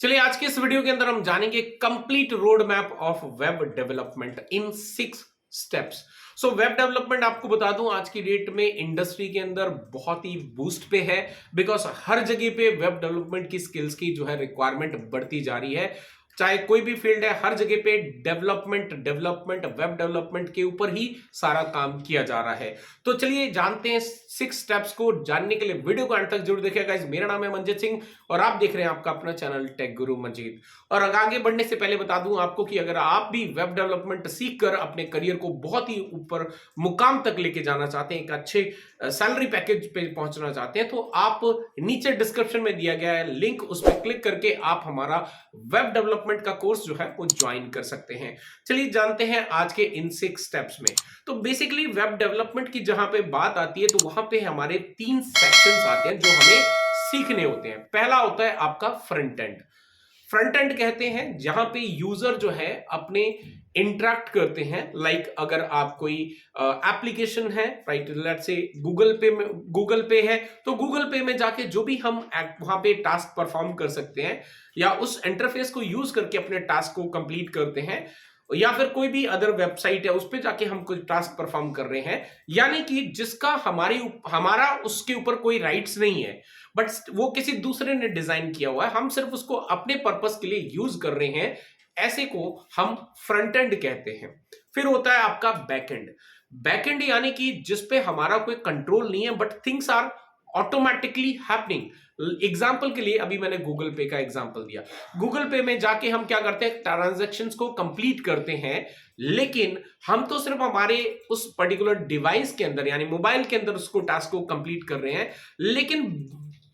चलिए आज के इस वीडियो के अंदर हम जानेंगे complete road map of web development in 6 steps. So web development आपको बता दूं आज की डेट में इंडस्ट्री के अंदर बहुत ही बूस्ट पे है। बिकॉज हर जगह पे वेब डेवलपमेंट की स्किल्स की जो है रिक्वायरमेंट बढ़ती जा रही है। चाहे कोई भी फील्ड है, हर जगह पे डेवलपमेंट डेवलपमेंट वेब डेवलपमेंट के ऊपर ही सारा काम किया जा रहा है। तो चलिए जानते हैं 6 स्टेप्स को। जानने के लिए वीडियो को अंत तक जरूर देखिएगा। मेरा नाम है मंजीत सिंह और आप देख रहे हैं आपका अपना चैनल टेक गुरु मंजीत। और आगे बढ़ने से पहले बता दूं आपको कि अगर आप भी वेब डेवलपमेंट सीख कर अपने करियर को बहुत ही ऊपर मुकाम तक लेके जाना चाहते हैं, एक अच्छे सैलरी पैकेज पे पहुंचना चाहते हैं, तो आप नीचे डिस्क्रिप्शन में दिया गया है लिंक, उस पर क्लिक करके आप हमारा वेब डेवलपमेंट का कोर्स जो है वो ज्वाइन कर सकते हैं। चलिए जानते हैं आज के इन 6 स्टेप्स में। तो बेसिकली वेब डेवलपमेंट की जहां पे बात आती है तो वहां पे हमारे 3 सेक्शंस आते हैं जो हमें सीखने होते हैं। पहला होता है आपका फ्रंट एंड। फ्रंट एंड कहते हैं जहां पे यूजर जो है अपने इंटरेक्ट करते हैं। लाइक अगर आप कोई एप्लीकेशन है, राइट, लेट्स से गूगल पे है, तो गूगल पे में जाके जो भी हम वहां पे टास्क परफॉर्म कर सकते हैं या उस इंटरफेस को यूज करके अपने टास्क को कंप्लीट करते हैं, या फिर कोई भी अदर वेबसाइट है उस पर जाके हम कोई टास्क परफॉर्म कर रहे हैं, यानी कि जिसका हमारा उसके ऊपर कोई राइट्स नहीं है, बट वो किसी दूसरे ने डिजाइन किया हुआ है, हम सिर्फ उसको अपने पर्पस के लिए यूज कर रहे हैं, ऐसे को हम फ्रंट एंड कहते हैं। फिर होता है आपका बैक एंड। बैक एंड यानी कि जिसपे हमारा कोई कंट्रोल नहीं है but things are automatically happening. Example के लिए अभी मैंने गूगल पे का एग्जाम्पल दिया। गूगल पे में जाके हम क्या करते हैं, ट्रांजैक्शंस को कंप्लीट करते हैं, लेकिन हम तो सिर्फ हमारे उस पर्टिकुलर डिवाइस के अंदर यानी मोबाइल के अंदर उसको टास्क को कंप्लीट कर रहे हैं। लेकिन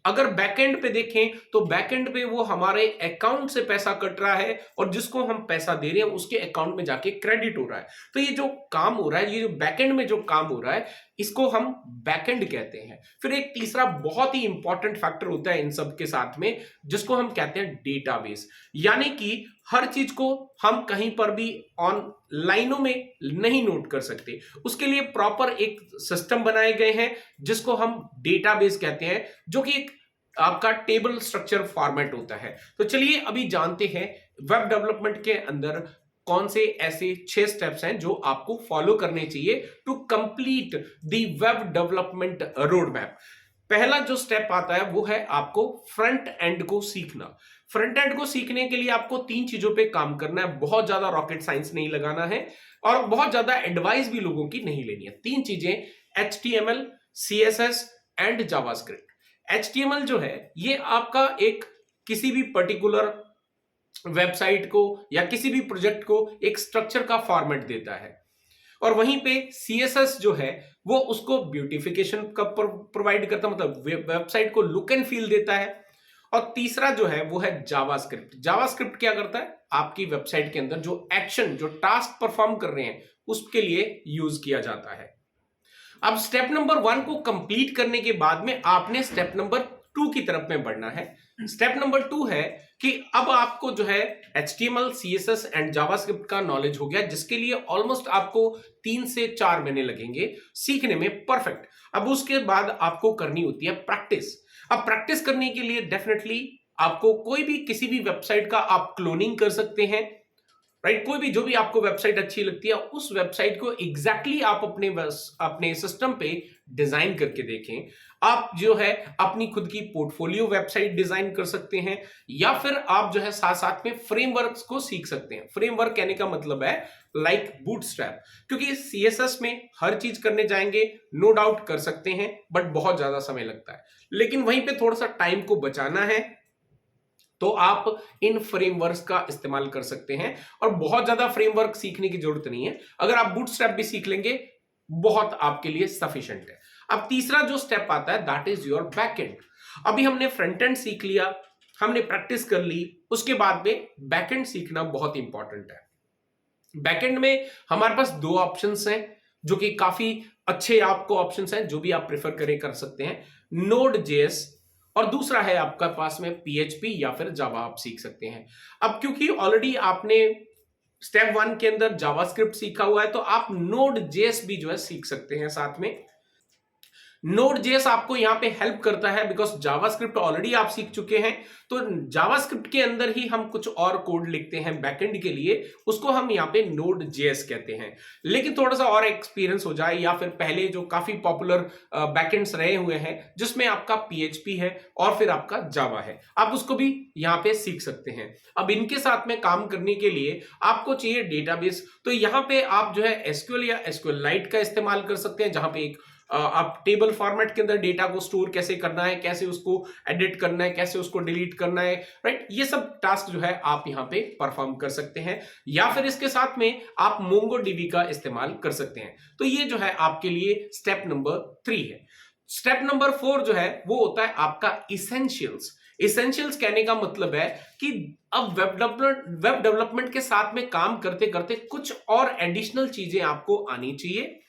अगर बैकएंड पे देखें तो बैकएंड पे वो हमारे अकाउंट से पैसा कट रहा है और जिसको हम पैसा दे रहे हैं उसके अकाउंट में जाके क्रेडिट हो रहा है। तो ये जो काम हो रहा है, ये जो बैकएंड में जो काम हो रहा है, इसको हम बैकएंड कहते हैं। फिर एक तीसरा बहुत ही इंपॉर्टेंट फैक्टर होता है इन सब के साथ में, जिसको हम कहते हैं डेटाबेस। यानी कि हर चीज को हम कहीं पर भी ऑन लाइनों में नहीं नोट कर सकते, उसके लिए प्रॉपर एक सिस्टम बनाए गए हैं जिसको हम डेटाबेस कहते हैं, जो कि एक आपका टेबल स्ट्रक्चर फॉर्मेट होता है। तो चलिए अभी जानते हैं वेब डेवलपमेंट के अंदर कौन से ऐसे 6 स्टेप्स हैं जो आपको फॉलो करने चाहिए to complete the web development road map. पहला जो स्टेप आता है वो है आपको फ्रंट एंड को सीखना। फ्रंट एंड को सीखने के लिए आपको 3 चीजों पे काम करना है। बहुत ज्यादा रॉकेट साइंस नहीं लगाना है और बहुत ज्यादा एडवाइस भी लोगों की नहीं लेनी है। 3 चीजें, HTML, CSS and JavaScript. HTML जो है ये आपका एक किसी भी पर्टिकुलर वेबसाइट को या किसी भी प्रोजेक्ट को एक स्ट्रक्चर का फॉर्मेट देता है, और वहीं पे CSS जो है वो उसको ब्यूटिफिकेशन का प्रोवाइड करता है, मतलब वेबसाइट को लुक एंड फील देता है। और तीसरा जो है वो है जावास्क्रिप्ट। जावास्क्रिप्ट क्या करता है, आपकी वेबसाइट के अंदर जो एक्शन, जो टास्क परफॉर्म कर रहे हैं उसके लिए यूज किया जाता है। अब स्टेप नंबर 1 को कंप्लीट करने के बाद में आपने स्टेप नंबर 2 की तरफ में बढ़ना है। स्टेप नंबर 2 है कि अब आपको जो है HTML, CSS एंड जावास्क्रिप्ट का नॉलेज हो गया, जिसके लिए ऑलमोस्ट आपको 3 से 4 महीने लगेंगे सीखने में परफेक्ट। अब उसके बाद आपको करनी होती है प्रैक्टिस। अब प्रैक्टिस करने के लिए डेफिनेटली आपको कोई भी किसी भी वेबसाइट का आप क्लोनिंग कर सकते हैं, राइट। कोई भी जो भी आपको वेबसाइट अच्छी लगती है उस वेबसाइट को एग्जैक्टली आप अपने सिस्टम पे डिजाइन करके देखें। आप जो है अपनी खुद की पोर्टफोलियो वेबसाइट डिजाइन कर सकते हैं, या फिर आप जो है साथ साथ में फ्रेमवर्क्स को सीख सकते हैं। फ्रेमवर्क कहने का मतलब है लाइक बूटस्ट्रैप, क्योंकि CSS में हर चीज करने जाएंगे नो डाउट कर सकते हैं बट बहुत ज्यादा समय लगता है, लेकिन वहीं पे थोड़ा सा टाइम को बचाना है तो आप इन फ्रेमवर्क्स का इस्तेमाल कर सकते हैं। और बहुत ज्यादा फ्रेमवर्क सीखने की जरूरत नहीं है, अगर आप बूटस्ट्रैप भी सीख लेंगे बहुत आपके लिए सफिशिएंट है। अब तीसरा जो स्टेप आता है दैट इज योर बैकएंड। अभी हमने फ्रंट एंड सीख लिया, हमने प्रैक्टिस कर ली, उसके बाद में बैकएंड सीखना बहुत इंपॉर्टेंट है। बैकएंड में हमारे पास 2 ऑप्शंस हैं जो कि काफी अच्छे आपको ऑप्शंस हैं, जो भी आप प्रेफर करें कर सकते हैं। Node.js और दूसरा है आपका पास में PHP या फिर जावा आप सीख सकते हैं। अब क्योंकि ऑलरेडी आपने स्टेप 1 के अंदर जावास्क्रिप्ट सीखा हुआ है तो आप Node.js भी जो है सीख सकते हैं साथ में। Node.js आपको यहाँ पे हेल्प करता है बिकॉज जावास्क्रिप्ट ऑलरेडी आप सीख चुके हैं, तो जावास्क्रिप्ट के अंदर ही हम कुछ और कोड लिखते हैं बैकएंड के लिए, उसको हम यहाँ पे Node.js कहते हैं। लेकिन थोड़ा सा और एक्सपीरियंस हो जाए या फिर पहले जो काफी पॉपुलर बैकएंड्स रहे हुए हैं जिसमें आपका PHP है और फिर आपका जावा है, आप उसको भी यहाँ पे सीख सकते हैं। अब इनके साथ में काम करने के लिए आपको चाहिए डेटाबेस, तो यहाँ पे आप जो है SQL या SQLite का इस्तेमाल कर सकते हैं, जहां पे एक आप टेबल फॉर्मेट के अंदर डेटा को स्टोर कैसे करना है, कैसे उसको एडिट करना है, कैसे उसको डिलीट करना है, राइट, ये सब टास्क जो है आप यहाँ पे परफॉर्म कर सकते हैं। या फिर इसके साथ में आप MongoDB का इस्तेमाल कर सकते हैं। तो ये जो है आपके लिए स्टेप नंबर 3 है। स्टेप नंबर 4 जो है वो होता है आपका इसेंशियल्स। इसेंशियल्स कहने का मतलब है कि अब वेब डेवलपमेंट के साथ में काम करते करते कुछ और एडिशनल चीजें आपको आनी चाहिए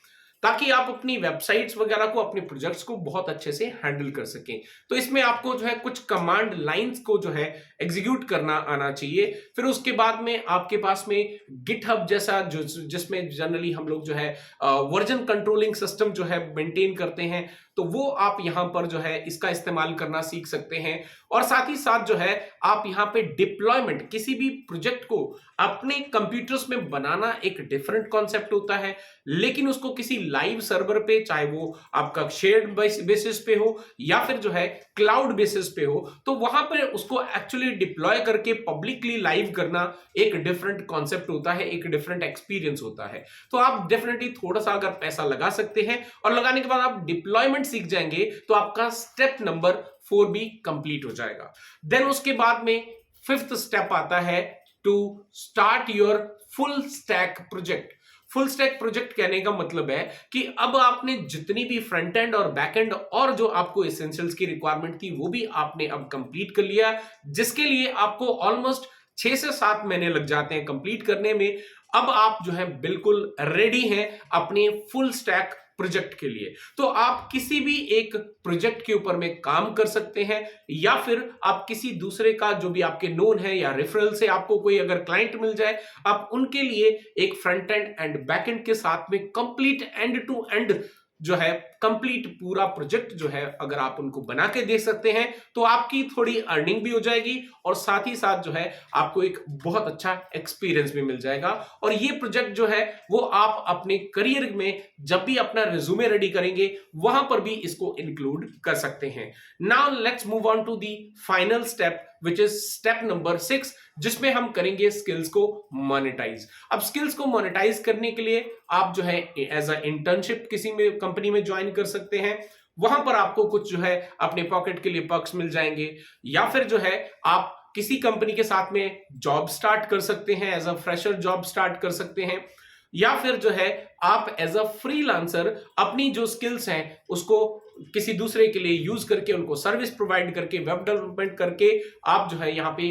ताकि आप अपनी वेबसाइट्स वगैरह को, अपने प्रोजेक्ट्स को बहुत अच्छे से हैंडल कर सकें। तो इसमें आपको जो है कुछ कमांड लाइंस को जो है एग्जीक्यूट करना आना चाहिए। फिर उसके बाद में आपके पास में गिटहब जैसा जिसमें जनरली हम लोग जो है वर्जन कंट्रोलिंग सिस्टम जो है मेंटेन करते हैं, तो वो आप यहां पर जो है इसका इस्तेमाल करना सीख सकते हैं। और साथ ही साथ जो है आप यहां पे डिप्लॉयमेंट, किसी भी प्रोजेक्ट को अपने कंप्यूटर्स में बनाना एक डिफरेंट कॉन्सेप्ट होता है, लेकिन उसको किसी लाइव सर्वर पे, चाहे वो आपका शेयर्ड बेसिस पे हो या फिर जो है क्लाउड बेसिस पे हो, तो वहां पर उसको एक्चुअली डिप्लॉय करके पब्लिकली लाइव करना एक डिफरेंट कॉन्सेप्ट होता है, एक डिफरेंट एक्सपीरियंस होता है। तो आप डेफिनेटली थोड़ा सा अगर पैसा लगा सकते हैं और लगाने के बाद आप डिप्लॉयमेंट सीख जाएंगे तो आपका स्टेप नंबर 4 भी कंप्लीट हो जाएगा। देन उसके बाद में 5th स्टेप आता है to start your full stack project. Full stack project कहने का मतलब है कि अब आपने जितनी भी फ्रंट एंड और बैक एंड और जो आपको एसेंशियल्स की रिक्वायरमेंट थी वो भी आपने अब कंप्लीट कर लिया, जिसके लिए आपको ऑलमोस्ट 6 से 7 महीने लग जाते हैं कंप्लीट करने में। अब आप जो है बिल्कुल रेडी हैं अपने फुल स्टैक प्रोजेक्ट के लिए। तो आप किसी भी एक प्रोजेक्ट के ऊपर में काम कर सकते हैं, या फिर आप किसी दूसरे का जो भी आपके नोन है या रेफरल से आपको कोई अगर क्लाइंट मिल जाए, आप उनके लिए एक front end and back and के साथ में कंप्लीट एंड टू एंड जो है कंप्लीट पूरा प्रोजेक्ट जो है अगर आप उनको बना के दे सकते हैं तो आपकी थोड़ी अर्निंग भी हो जाएगी और साथ ही साथ जो है आपको एक बहुत अच्छा एक्सपीरियंस भी मिल जाएगा। और ये प्रोजेक्ट जो है वो आप अपने करियर में जब भी अपना रिज्यूमे रेडी करेंगे वहां पर भी इसको इंक्लूड कर सकते हैं। Now let's move on to the final step which is step number 6, जिसमें हम करेंगे स्किल्स को मोनेटाइज। अब स्किल्स को मोनेटाइज करने के लिए आप जो है एज अ इंटर्नशिप किसी में कंपनी में ज्वाइन कर सकते हैं। वहां पर आपको कुछ जो है अपने पॉकेट के लिए पर्क्स मिल जाएंगे, या फिर जो है आप किसी कंपनी के साथ में जॉब स्टार्ट कर सकते हैं, as a fresher job start कर सकते हैं, या फिर जो है आप एज अ फ्रीलांसर अपनी जो स्किल्स हैं उसको किसी दूसरे के लिए यूज करके, उनको सर्विस प्रोवाइड करके, वेब डेवलपमेंट करके आप जो है यहाँ पे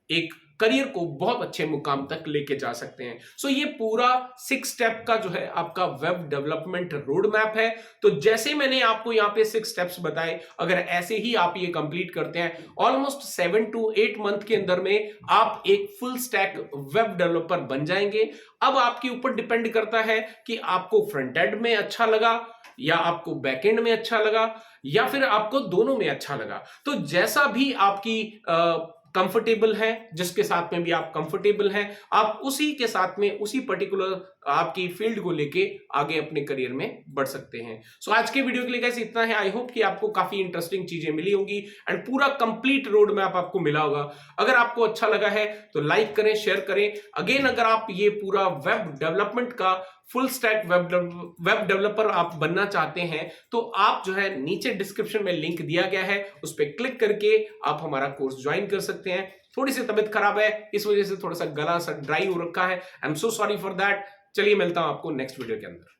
एक करियर को बहुत अच्छे मुकाम तक लेके जा सकते हैं। सो ये पूरा 6 स्टेप का जो है आपका वेब डेवलपमेंट रोड मैप है। तो जैसे मैंने आपको यहाँ पे 6 स्टेप्स बताए, अगर ऐसे ही आप ये कंप्लीट करते हैं ऑलमोस्ट 7 to 8 मंथ के अंदर में आप एक फुल स्टैक वेब डेवलपर बन जाएंगे। अब आपके ऊपर डिपेंड करता है कि आपको फ्रंट एंड में अच्छा लगा या आपको बैकएंड में अच्छा लगा या फिर आपको दोनों में अच्छा लगा। तो जैसा भी आपकी कंफर्टेबल है, जिसके साथ में भी आप कंफर्टेबल हैं, आप उसी के साथ में उसी पर्टिकुलर आपकी फील्ड को लेके आगे अपने करियर में बढ़ सकते हैं। सो आज के वीडियो के लिए गाइस इतना है। आई होप कि आपको काफी इंटरेस्टिंग चीजें मिली होंगी एंड पूरा कंप्लीट रोड मैप आपको मिला होगा। अगर आपको अच्छा लगा है तो लाइक करें, शेयर करें। अगेन अगर आप ये पूरा वेब डेवलपमेंट का फुल स्टैक वेब डेवलपर आप बनना चाहते हैं तो आप जो है नीचे डिस्क्रिप्शन में लिंक दिया गया है, उस पर क्लिक करके आप हमारा कोर्स ज्वाइन कर सकते हैं। थोड़ी सी तबीयत खराब है, इस वजह से थोड़ा सा गला सा ड्राई हो रखा है। I am so sorry for that. चलिए मिलता हूं आपको नेक्स्ट वीडियो के अंदर।